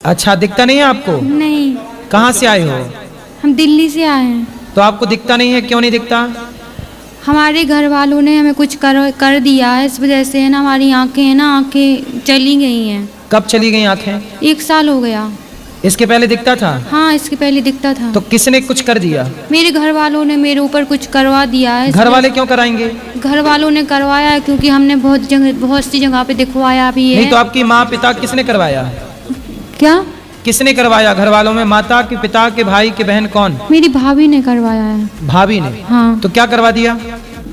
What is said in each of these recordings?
अच्छा, दिखता नहीं है आपको? नहीं। कहाँ से आए हो? हम दिल्ली से आए हैं। तो आपको दिखता नहीं है, क्यों नहीं दिखता? हमारे घर वालों ने हमें कुछ कर दिया है, इस वजह से है ना हमारी आंखें है ना, आंखें चली गई हैं। कब चली गई आंखें? 1 साल हो गया। इसके पहले दिखता था? हाँ, इसके पहले दिखता था। तो किसने कुछ कर दिया? मेरे घर वालों ने मेरे ऊपर कुछ करवा दिया है। घर वाले क्यों कराएंगे? घर वालों ने करवाया है क्योंकि हमने बहुत सी जगह पे दिखवाया भी है। नहीं तो आपकी माँ पिता किसने करवाया? क्या किसने करवाया? घर वालों में माता के, पिता के, भाई के, बहन कौन? मेरी भाभी ने करवाया है। भाभी ने? हाँ। तो क्या करवा दिया?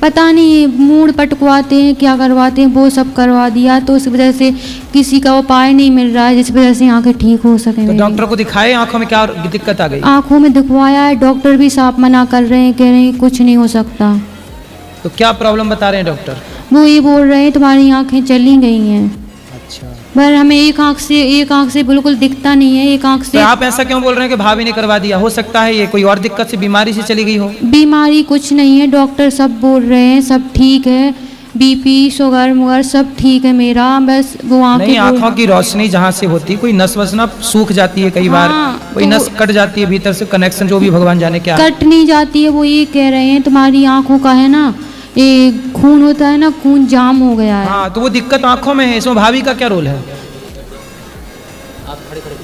पता नहीं, मूड पटकवाते हैं, क्या करवाते हैं, वो सब करवा दिया। तो इस वजह से किसी का उपाय नहीं मिल रहा है जिस वजह से आंखें ठीक हो सके। तो डॉक्टर को दिखाए? आंखों में क्या दिक्कत आ गई? आंखों में दिखवाया है, डॉक्टर भी साफ मना कर रहे हैं, कह रहे हैं कुछ नहीं हो सकता। तो क्या प्रॉब्लम बता रहे हैं डॉक्टर? वो ये बोल रहे हैं तुम्हारी आंखें चली गई हैं। अच्छा। पर हमें एक आंख से बिल्कुल दिखता नहीं है। एक आंख से। तो आप ऐसा क्यों बोल रहे हैं कि भाभी ने करवा दिया? हो सकता है ये कोई और दिक्कत से, बीमारी से चली गई हो। बीमारी कुछ नहीं है, डॉक्टर सब बोल रहे हैं सब ठीक है, बीपी शुगर मुगर सब ठीक है मेरा, बस वो नहीं, आंखों की रोशनी जहाँ से होती, कोई नस वस ना सूख जाती है कई बार। हाँ, कोई नस कट जाती है भीतर से, कनेक्शन जो भी भगवान जाने क्या। कट नहीं जाती है, वो ये कह रहे हैं तुम्हारी आंखों का है ना, ये खून होता है ना, खून जाम हो गया है। हाँ, तो वो दिक्कत आंखों में है। इसमें भाभी का क्या रोल है?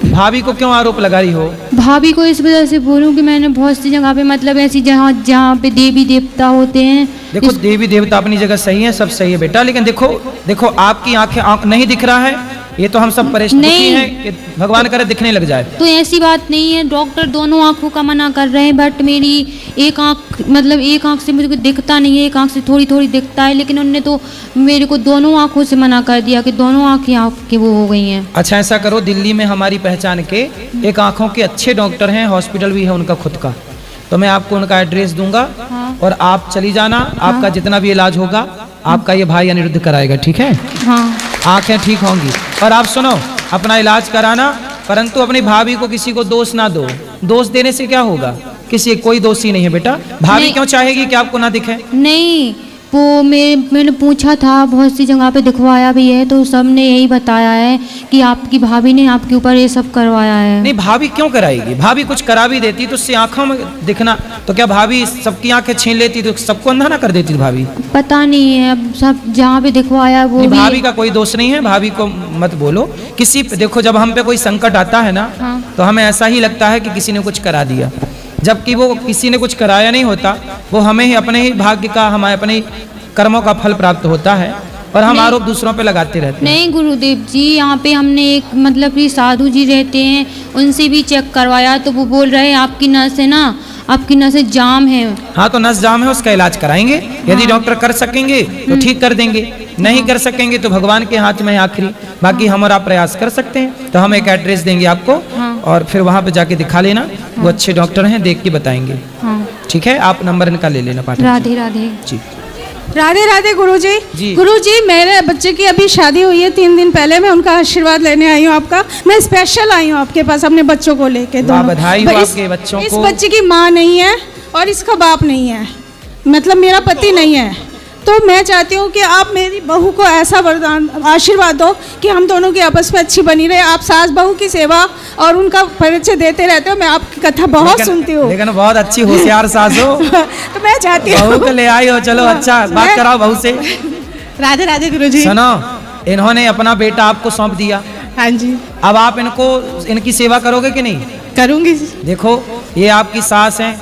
भाभी को क्यों आरोप लगा रही हो? भाभी को इस वजह से बोलूं कि मैंने बहुत सी जगह पे, मतलब ऐसी जहाँ पे देवी देवता होते हैं। देखो, देवी देवता अपनी जगह सही है, सब सही है बेटा, लेकिन देखो आपकी आंख नहीं दिख रहा है, ये तो हम सब परेशान हैं कि भगवान करे दिखने लग जाए। तो ऐसी बात नहीं है, डॉक्टर दोनों आंखों का मना कर रहे हैं, बट मेरी एक आंख, मतलब एक आंख से मुझे कुछ दिखता नहीं है, एक आंख से थोड़ी थोड़ी दिखता है, लेकिन उनने तो मेरे को दोनों आंखों से मना कर दिया कि दोनों आंखें वो हो गई हैं। अच्छा, ऐसा करो, दिल्ली में हमारी पहचान के एक आंखों के अच्छे डॉक्टर हैं, हॉस्पिटल भी है उनका खुद का, तो मैं आपको उनका एड्रेस दूंगा। हाँ। और आप चली जाना। हाँ। आपका जितना भी इलाज होगा आपका ये भाई अनिरुद्ध कराएगा, ठीक है? हाँ। आंखें ठीक होंगी। और आप सुनो, अपना इलाज कराना, परंतु अपनी भाभी को किसी को दोष ना दो। दोष देने से क्या होगा? किसी कोई दोषी नहीं है बेटा। भाभी क्यों चाहेगी कि आपको ना दिखे? नहीं, वो मैंने पूछा था, बहुत सी जगह पे दिखवाया भी है, तो सबने यही बताया है कि आपकी भाभी ने आपके ऊपर ये सब करवाया है। नहीं, भाभी क्यों कराएगी? भाभी कुछ करा भी देती तो उससे आंखों में दिखना, तो क्या भाभी सबकी आंखें छीन लेती तो सबको अंधा ना कर देती भाभी? पता नहीं है, अब सब जहाँ पे दिखवाया वो भी। भाभी का कोई दोष नहीं है, भाभी को मत बोलो। किसी देखो, जब हम पे कोई संकट आता है ना, हाँ। तो हमें ऐसा ही लगता है कि किसी ने कुछ करा दिया, जबकि वो किसी ने कुछ कराया नहीं होता। वो हमें ही अपने ही भाग्य का, हमारे अपने कर्मों का फल प्राप्त होता है, और हम आरोप दूसरों पे लगाते रहते हैं। नहीं गुरुदेव जी, यहाँ पे हमने एक, मतलब कि साधु जी रहते हैं, उनसे भी चेक करवाया, तो वो बोल रहे हैं आपकी नस है ना, आपकी नसें जाम है। हाँ, तो नस जाम है, उसका इलाज कराएंगे। यदि डॉक्टर कर सकेंगे तो ठीक कर देंगे, नहीं कर सकेंगे तो भगवान के हाथ में है आखिरी। बाकी हम और आप प्रयास कर सकते हैं। तो हम एक एड्रेस देंगे आपको, और फिर वहाँ पे जाके दिखा लेना। वो अच्छे डॉक्टर हैं, देख के बताएंगे। ठीक है, आप नंबर इनका ले लेना। पाठक राधे राधे जी। राधे राधे गुरुजी। गुरुजी, मेरे बच्चे की अभी शादी हुई है 3 दिन पहले, मैं उनका आशीर्वाद लेने आई हूँ आपका। मैं स्पेशल आई हूँ आपके पास अपने बच्चों को लेके। बधाई हो आपके बच्चों को। इस बच्चे की माँ नहीं है और इसका बाप नहीं है, मतलब मेरा पति नहीं है। तो मैं चाहती हूँ कि आप मेरी बहू को ऐसा वरदान आशीर्वाद दो कि हम दोनों की आपस में अच्छी बनी रहे। आप सास बहू की सेवा और उनका परिचय देते रहते हो, मैं आपकी कथा बहुत सुनती हूँ। लेकिन बहुत अच्छी होशियार सास हो। तो मैं चाहती हूँ बहू को ले आई हो। चलो अच्छा, बात कराओ बहू से। राधे राधे गुरुजी। सुनो, इन्होंने अपना बेटा आपको सौंप दिया। हाँ जी। अब आप इनकी सेवा करोगे कि नहीं? करूँगी। देखो, ये आपकी सास हैं,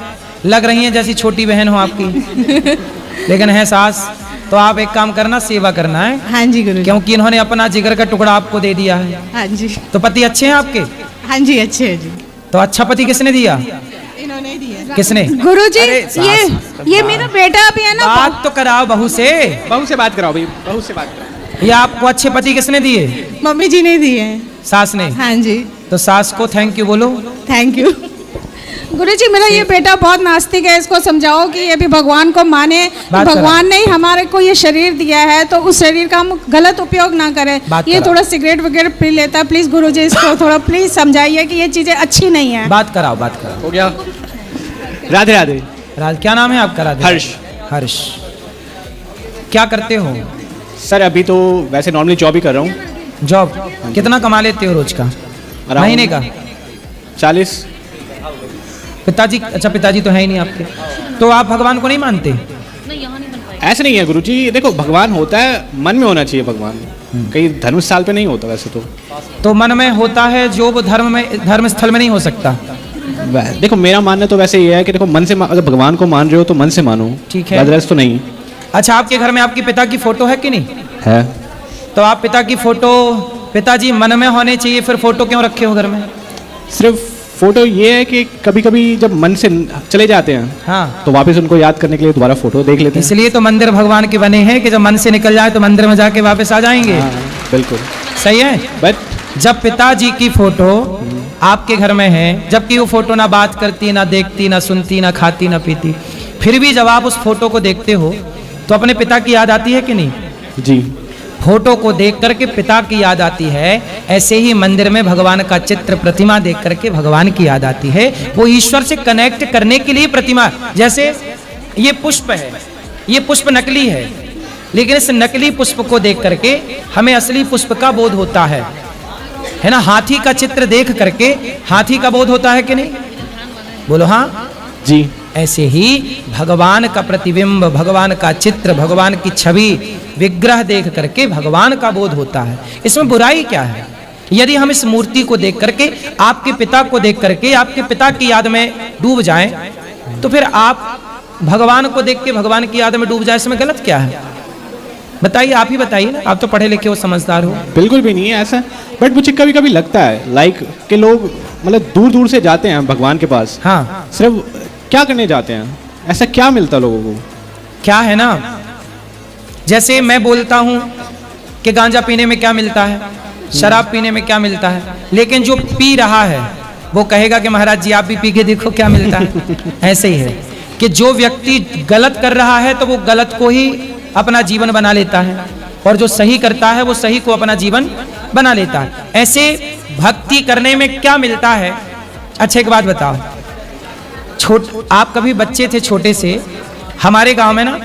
लग रही हैं जैसी छोटी बहन हो आपकी, लेकिन है सास। तो आप एक काम करना, सेवा करना है। हाँ जी गुरुजी। क्योंकि इन्होंने अपना जिगर का टुकड़ा आपको दे दिया है। हाँ जी। तो पति अच्छे हैं आपके? हाँ जी, अच्छे हैं जी। तो अच्छा पति किसने दिया? इन्होंने दिया। किसने? गुरुजी, ये मेरा बेटा भी है ना। बात तो कराओ बहू से। बहू से बात कराओ भाई, बहू से बात कराओ। ये आपको अच्छे पति किसने दिए? मम्मी जी ने दिए हैं। सास ने? हाँ जी। तो सास को थैंक यू बोलो। Thank you. गुरुजी, मेरा ये बेटा बहुत नास्तिक है, इसको समझाओ कि ये भी भगवान को माने। भगवान ने हमारे को ये शरीर दिया है, तो उस शरीर का हम गलत उपयोग ना करें। ये थोड़ा सिगरेट वगैरह पी लेता है, प्लीज गुरुजी इसको थोड़ा प्लीज समझाइए कि ये चीजें अच्छी नहीं है। बात कराओ, बात कराओ। हो गया। राधे राधे। क्या नाम है आपका? राधे। हर्ष। हर्ष, क्या करते हो? सर अभी तो वैसे नॉर्मली जॉब ही कर रहा हूँ। जॉब कितना कमा लेते हो रोज का? Around महीने का? 40। पिताजी, अच्छा पिताजी तो है ही नहीं आपके, तो आप भगवान को नहीं मानते? ऐसे नहीं है गुरुजी, देखो भगवान होता है, मन में होना चाहिए भगवान, कहीं धर्म स्थल पे नहीं होता वैसे तो मन में होता है जो वो धर्म स्थल में नहीं हो सकता। देखो मेरा मानना तो वैसे ये है कि देखो मन से अगर भगवान को मान रहे हो तो मन से मानो, ठीक है, अदरवाइज तो नहीं। अच्छा, आपके घर में आपके पिता की फोटो है कि नहीं है? तो आप पिता की फोटो, पिताजी मन में होने चाहिए, फिर फोटो क्यों रखे हो घर में? सिर्फ फोटो ये है कि कभी कभी जब मन से चले जाते हैं, हाँ, तो वापस उनको याद करने के लिए दोबारा फोटो देख लेते हैं। इसलिए तो मंदिर भगवान के बने हैं कि जब मन से निकल जाए तो मंदिर में जाके वापस आ जाएंगे। हाँ, बिल्कुल सही है। बट जब पिताजी की फोटो आपके घर में है, जबकि वो फोटो ना बात करती, ना देखती, ना सुनती, ना खाती, ना पीती, फिर भी जब आप उस फोटो को देखते हो तो अपने पिता की याद आती है कि नहीं? जी, फोटो को देख करके पिता की याद आती है, ऐसे ही मंदिर में भगवान का चित्र, प्रतिमा देख करके भगवान की याद आती है। वो ईश्वर से कनेक्ट करने के लिए प्रतिमा, जैसे ये पुष्प है, ये पुष्प नकली है, लेकिन इस नकली पुष्प को देख करके हमें असली पुष्प का बोध होता है ना। हाथी का चित्र देख करके हाथी का बोध होता है कि नहीं? बोलो हाँ जी। ऐसे ही भगवान का प्रतिबिंब, भगवान का चित्र, भगवान की छवि, विग्रह देख करके भगवान का बोध होता है। इसमें बुराई क्या है? यदि हम इस मूर्ति को देख करके, आपके पिता को देख करके आपके पिता की याद में डूब जाएं, तो फिर आप भगवान को देख के भगवान की याद में डूब जाए, इसमें गलत क्या है? बताइए, आप ही बताइए ना, आप तो पढ़े लिखे हो, समझदार हो। बिल्कुल भी नहीं है ऐसा, बट मुझे कभी कभी लगता है लाइक कि लोग मतलब दूर दूर से जाते हैं भगवान के पास, हाँ, सिर्फ क्या करने जाते हैं? ऐसा क्या मिलता लोगों को? क्या है ना, जैसे मैं बोलता हूं कि गांजा पीने में क्या मिलता है, शराब पीने में क्या मिलता है, लेकिन जो पी रहा है वो कहेगा कि महाराज जी आप भी पी के देखो क्या मिलता है। ऐसे ही है कि जो व्यक्ति गलत कर रहा है तो वो गलत को ही अपना जीवन बना लेता है, और जो सही करता है वो सही को अपना जीवन बना लेता है। ऐसे भक्ति करने में क्या मिलता है? अच्छा एक बात बताओ, आप कभी बच्चे थे छोटे से, हमारे गांव में ना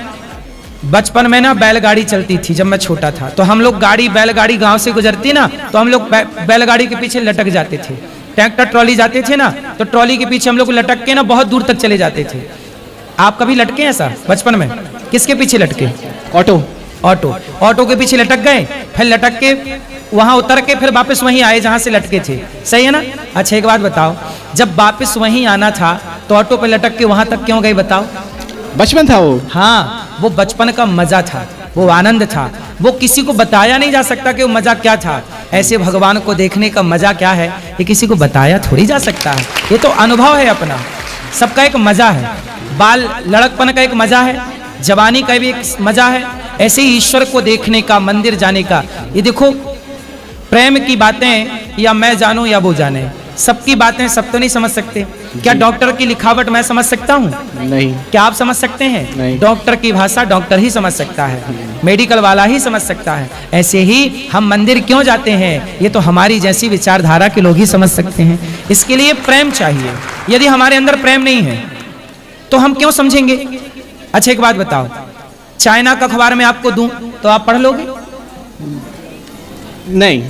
बचपन में ना बैलगाड़ी चलती थी। जब मैं छोटा था तो हम लोग बैलगाड़ी गांव से गुजरती ना, तो हम लोग बैलगाड़ी के पीछे लटक जाते थे। ट्रैक्टर ट्रॉली जाते थे ना, तो ट्रॉली के पीछे हम लोग लटक के ना बहुत दूर तक चले जाते थे। आप कभी लटके ऐसा बचपन में? किसके पीछे लटके? ऑटो के पीछे लटक गए, फिर लटक के वहां उतर के फिर वापस वहीं आए जहां से लटके थे। सही है ना? अच्छा एक बात बताओ, जब वापस वहीं आना था तो ऑटो पे लटक के वहां तक क्यों गए बताओ? बचपन था वो। हाँ, वो बचपन का मजा था, वो आनंद था, वो किसी को बताया नहीं जा सकता कि वो मजा क्या था। ऐसे भगवान को देखने का मजा क्या है, ये किसी को बताया थोड़ी जा सकता है। ये तो अनुभव है अपना, सबका एक मजा है। बाल लड़कपन का एक मजा है, जवानी का भी एक मजा है। ऐसे ही ईश्वर को देखने का, मंदिर जाने का। ये देखो, प्रेम की बातें या मैं जानूं या वो जाने, सबकी बातें सब तो नहीं समझ सकते। क्या डॉक्टर की लिखावट मैं समझ सकता हूँ? नहीं। क्या आप समझ सकते हैं? नहीं। डॉक्टर की भाषा डॉक्टर ही समझ सकता है, मेडिकल वाला ही समझ सकता है। ऐसे ही हम मंदिर क्यों जाते हैं, ये तो हमारी जैसी विचारधारा के लोग ही समझ सकते हैं। इसके लिए प्रेम चाहिए। यदि हमारे अंदर प्रेम नहीं है तो हम क्यों समझेंगे? अच्छा एक बात बताओ, चाइना का अखबार में आपको दूं तो आप पढ़ लोगे? नहीं।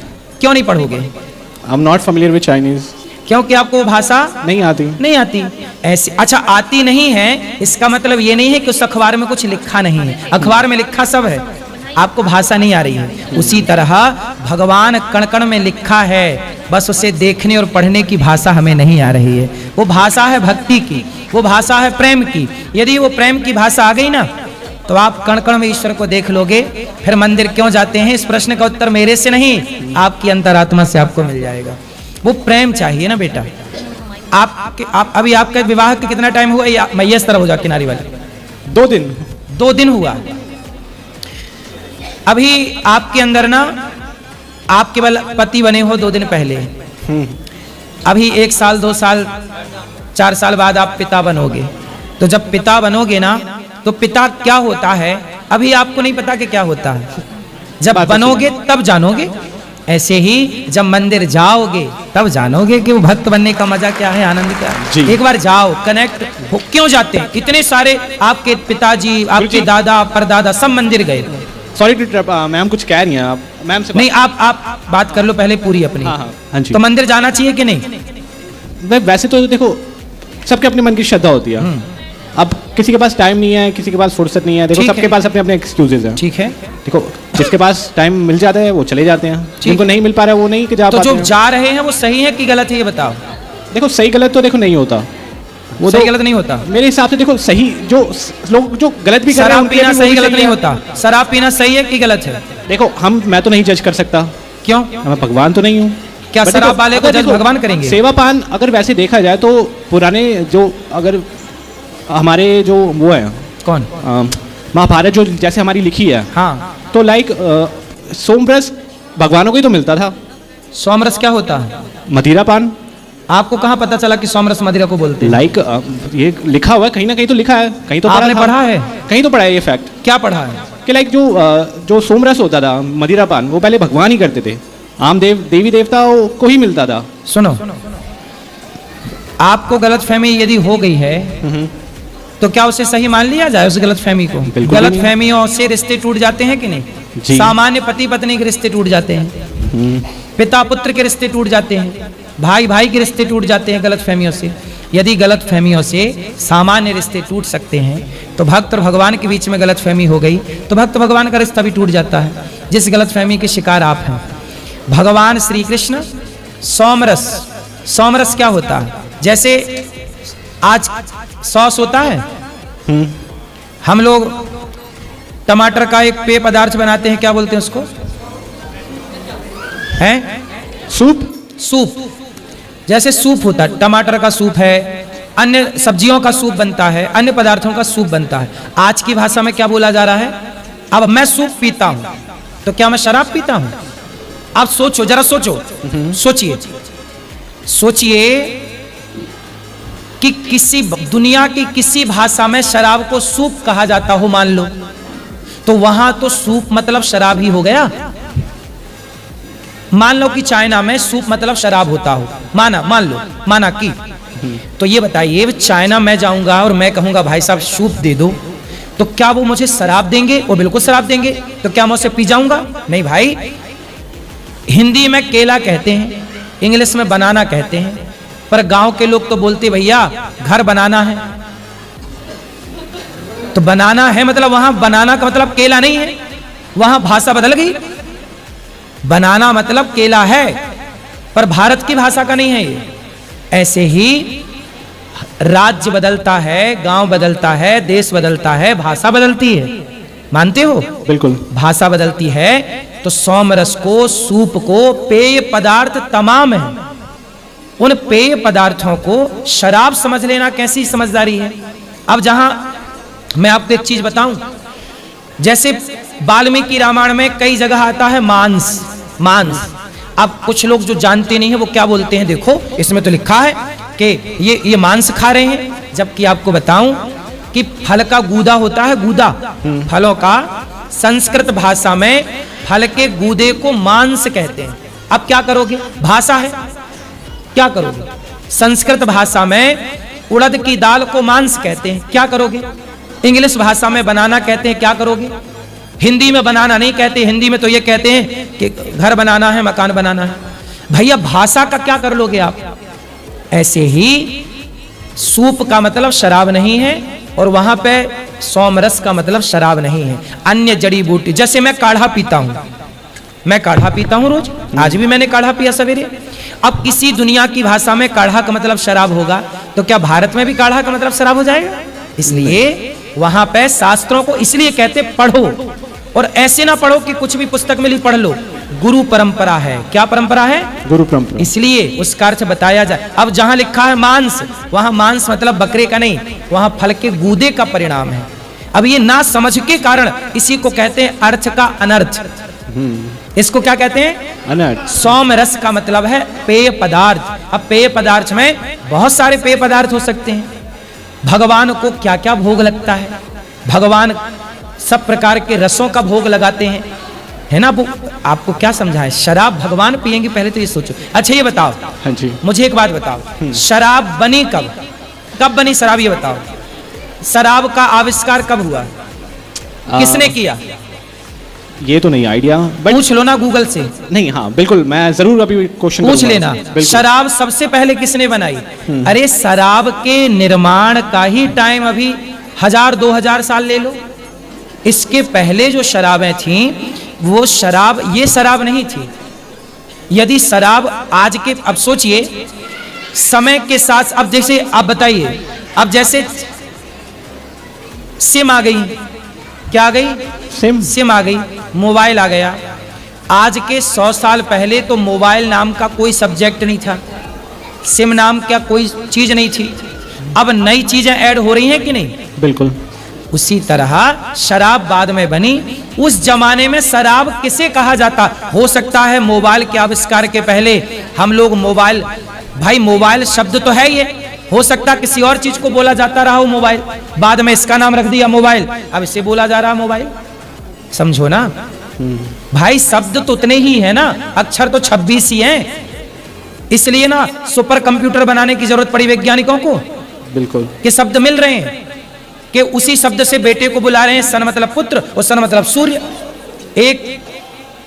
क्यों नहीं पढ़ोगे? I am not familiar with Chinese. क्योंकि आपको भाषा नहीं आती। ऐसे अच्छा, आती नहीं है इसका मतलब ये नहीं है कि उस अखबार में कुछ लिखा नहीं है। अखबार में लिखा सब है, आपको भाषा नहीं आ रही है। उसी तरह भगवान कण कण में लिखा है, बस उसे देखने और पढ़ने की भाषा हमें नहीं आ रही है। वो भाषा है भक्ति की, वो भाषा है प्रेम की। यदि वो प्रेम की भाषा आ गई ना तो आप कण कण में ईश्वर को देख लोगे। फिर मंदिर क्यों जाते हैं, इस प्रश्न का उत्तर मेरे से नहीं, आपकी अंतरात्मा से आपको मिल जाएगा। वो प्रेम चाहिए ना बेटा। आप अभी आपका विवाह का कितना टाइम हुआ? या मैं इस तरह हो जा किनारी वाले 2 दिन हुआ। अभी आपके अंदर ना, आप केवल पति बने हो 2 दिन पहले, अभी 1 साल 2 साल 4 साल बाद आप पिता बनोगे। तो जब पिता बनोगे ना तो पिता क्या होता है अभी आपको नहीं पता कि क्या होता है। जब बनोगे तब जानोगे। ऐसे ही जब मंदिर जाओगे तब जानोगे कि वो भक्त बनने का मजा क्या है, आनंद क्या है। एक बार जाओ, कनेक्ट हो। क्यों जाते हैं? इतने सारे आपके पिताजी, आपके दादा परदादा सब मंदिर गए, सॉरी टू मैम कुछ कह रही हैं आप, मैम से नहीं, आप बात कर लो पहले पूरी अपनी। हाँ जी। तो मंदिर जाना चाहिए कि नहीं? वैसे तो देखो सबके अपने मन की श्रद्धा होती है। अब किसी के पास टाइम नहीं है, किसी के पास फुर्सत नहीं है, देखो ठीक सबके है। पास अपने अपने एक्सक्यूजेज हैं। ठीक है। देखो जिसके पास टाइम मिल जाता है वो चले जाते हैं, जिनको नहीं मिल पा रहा है वो नहीं जा तो पाते जो हैं। जा रहे हैं वो सही है कि गलत है, ये बताओ। देखो सही गलत तो देखो नहीं होता, वो सही तो गलत नहीं होता। मेरे हिसाब से देखो सही जो लोग जो गलत भी कर रहे हैं शराब उनके लिए पीना भी वो सही भी गलत सही नहीं है। होता। शराब पीना सही है कि गलत है? देखो मैं तो नहीं जज कर सकता, क्यों? मैं भगवान तो नहीं हूँ। क्या But शराब देखो, वाले को अगर जज देखो, भगवान करेंगे? सेवा पान अगर वैसे देखा जाए तो पुराने जो अगर हमारे जो वो है कौन? महाभारत जो जैसे हमारी लिखी है, हाँ। तो लाइक सोमरस भगवानों को ही तो मिलता था। सोमरस क्या होता है? मदिरा पान। आपको कहाँ पता चला कि सोमरस मदिरा को बोलते हैं? लाइक ये लिखा हुआ है, कहीं ना कहीं तो लिखा है, कहीं तो आपने था। पढ़ा है? कहीं तो पढ़ा है ये फैक्ट क्या पढ़ा है? कि लाइक जो सोमरस होता था मदिरा पान वो पहले भगवान ही करते थे, आम देवी देवताओं को ही मिलता था। सुनो, आपको गलतफहमी यदि हो गई है तो क्या उसे सही मान लिया जाए उस गलतफहमी को? बिल्कुल नहीं। गलतफहमियों से रिश्ते टूट जाते हैं कि नहीं? जी। सामान्य पति पत्नी के रिश्ते टूट जाते हैं, पिता पुत्र के रिश्ते टूट जाते हैं, भाई भाई के रिश्ते टूट जाते हैं गलतफहमियों से। यदि गलतफहमियों से सामान्य रिश्ते टूट सकते हैं तो भक्त और भगवान के बीच में गलतफहमी हो गई तो भक्त भगवान का रिश्ता भी टूट जाता है, जिस गलतफहमी के शिकार आप हैं। भगवान श्री कृष्ण सोमरस क्या होता है? जैसे आज सॉस होता है, हम लोग टमाटर का एक पेय पदार्थ बनाते हैं, क्या बोलते हैं उसको? हैं? सूप। जैसे सूप होता है, टमाटर का सूप है, अन्य सब्जियों का सूप बनता है, अन्य पदार्थों का सूप बनता है। आज की भाषा में क्या बोला जा रहा है? अब मैं सूप पीता हूं तो क्या मैं शराब पीता हूं? आप सोचो, जरा सोचिए कि किसी दुनिया की किसी भाषा में शराब को सूप कहा जाता हो, मान लो, तो वहां तो सूप मतलब शराब ही हो गया। मान लो कि चाइना में सूप मतलब शराब होता हो, माना कि, तो ये बताइए चाइना में जाऊंगा और मैं कहूंगा भाई साहब सूप दे दो, तो क्या वो मुझे शराब देंगे? वो बिल्कुल शराब देंगे। तो क्या मैं उसे पी जाऊंगा? नहीं भाई। हिंदी में केला कहते हैं, इंग्लिश में बनाना कहते हैं, पर गांव के लोग तो बोलते भैया घर बनाना है। तो बनाना है मतलब वहां बनाना का मतलब केला नहीं है, वहां भाषा बदल गई। बनाना मतलब केला है, पर भारत की भाषा का नहीं है ये। ऐसे ही राज्य बदलता है, गांव बदलता है, देश बदलता है, भाषा बदलती है। मानते हो? बिल्कुल। भाषा बदलती है तो सोमरस को, सूप को, पेय पदार्थ तमाम है, उन पेय पदार्थों को शराब समझ लेना कैसी समझदारी है? अब जहां मैं आपको एक चीज बताऊं, जैसे वाल्मीकि रामायण में कई जगह आता है मांस। अब कुछ लोग जो जानते नहीं है वो क्या बोलते हैं, देखो इसमें तो लिखा है कि ये मांस खा रहे हैं, जबकि आपको बताऊं कि फल का गूदा होता है, गूदा फलों का, संस्कृत भाषा में फल के गूदे को मांस कहते हैं। अब क्या करोगे? भाषा है, क्या करोगे? संस्कृत भाषा में उड़द की दाल को मांस कहते हैं, क्या करोगे? इंग्लिश भाषा में बनाना कहते हैं, क्या करोगे? हिंदी में बनाना नहीं कहते, हिंदी में तो ये कहते हैं कि घर बनाना है, मकान बनाना है। भैया भाषा का क्या कर लोगे आप? ऐसे ही सूप का मतलब शराब नहीं है और वहां पे सोमरस का मतलब शराब नहीं है। अन्य जड़ी बूटी, जैसे मैं काढ़ा पीता हूं रोज, आज भी मैंने काढ़ा पिया सवेरे। अब किसी दुनिया की भाषा में काढ़ा का मतलब शराब होगा तो क्या भारत में भी काढ़ा का मतलब शराब हो जाएगा? इसलिए वहां पे शास्त्रों को इसलिए कहते पढ़ो, और ऐसे ना पढ़ो कि कुछ भी पुस्तक मिली पढ़ लो। गुरु परंपरा है। क्या परंपरा है? गुरु परंपरा। इसलिए उसका अर्थ बताया जाए। अब जहां लिखा है मांस, वहां मांस मतलब बकरे का नहीं, वहां फल के गूदे का परिणाम है। अब ये ना समझ के कारण इसी को कहते हैं अर्थ का अनर्थ। इसको क्या कहते हैं? अनर्थ। सोमरस का मतलब है पेय पदार्थ। अब पेय पदार्थ में बहुत सारे पेय पदार्थ हो सकते हैं। भगवान को क्या क्या भोग लगता है? भगवान सब प्रकार के रसों का भोग लगाते हैं, है ना? आपको क्या समझाए? शराब भगवान पिएंगे, पहले तो ये सोचो। अच्छा ये बताओ, हाँ जी, मुझे एक बात बताओ, शराब बनी कब बनी शराब? ये बताओ, शराब का आविष्कार कब हुआ? किसने किया? ये तो नहीं आइडिया, बट पूछ लो ना गूगल से, नहीं, हाँ बिल्कुल, मैं जरूर अभी क्वेश्चन पूछ लेना। शराब सबसे पहले किसने बनाई? अरे शराब के निर्माण का ही टाइम अभी 1000-2000 साल ले लो। इसके पहले जो शराबें थीं वो शराब, ये शराब नहीं थी। यदि शराब आज के, अब सोचिए समय के साथ, अब जैसे आप बताइए, अब जैसे सिम आ गई, क्या आ गई? सिम आ गई, मोबाइल आ गया। आज के 100 साल पहले तो मोबाइल नाम का कोई सब्जेक्ट नहीं था, सिम नाम का कोई चीज नहीं थी। अब नई चीजें ऐड हो रही हैं कि नहीं? बिल्कुल। उसी तरह शराब बाद में बनी। उस जमाने में शराब किसे कहा जाता? हो सकता है मोबाइल के आविष्कार के पहले हम लोग मोबाइल, भाई मोबाइल शब्द तो है, ये हो सकता किसी और चीज को बोला जाता रहा हो मोबाइल, बाद में इसका नाम रख दिया मोबाइल, अब इसे बोला जा रहा मोबाइल। समझो ना भाई, शब्द तो उतने ही है ना, अक्षर तो 26 ही हैं। इसलिए ना सुपर कंप्यूटर बनाने की जरूरत पड़ी वैज्ञानिकों को, बिल्कुल, कि शब्द मिल रहे हैं, कि उसी शब्द से बेटे को बुला रहे हैं। सन मतलब पुत्र और सन मतलब सूर्य, एक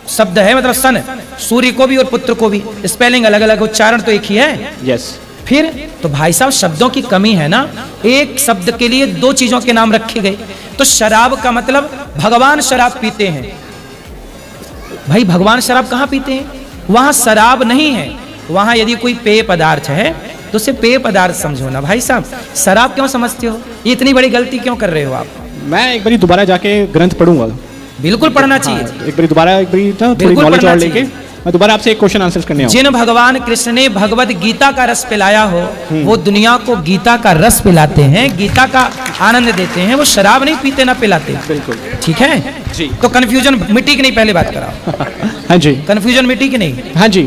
शब्द है मतलब सन, सूर्य को भी और पुत्र को भी, स्पेलिंग अलग अलग, उच्चारण तो एक ही है। यस। फिर तो भाई साहब शब्दों की कमी है ना, एक शब्द के लिए 2 चीजों के नाम रखे गए। तो शराब का मतलब भगवान शराब पीते हैं। भाई भगवान शराब कहाँ पीते हैं? वहां शराब नहीं है, वहां यदि कोई पेय पदार्थ है तो उसे पेय पदार्थ समझो ना भाई साहब। शराब क्यों समझते हो? ये इतनी बड़ी गलती क्यों कर रहे हो आप? मैं एक बारी दोबारा जाके ग्रंथ पढ़ूंगा। बिल्कुल पढ़ना चाहिए। एक बारी दोबारा, एक बारी ना थोड़ी नॉलेज और लेके मैं दोबारा आपसे एक क्वेश्चन आंसर करने आऊंगा। जिन भगवान कृष्ण ने भगवत गीता का रस पिलाया हो, वो दुनिया को गीता का रस पिलाते हैं, गीता का आनंद देते हैं, वो शराब नहीं पीते ना पिलाते। बिल्कुल ठीक है जी। तो कंफ्यूजन मिट्टी की नहीं, पहले बात कराओ। हाँ जी, कंफ्यूजन मिट्टी की नहीं। हाँ जी।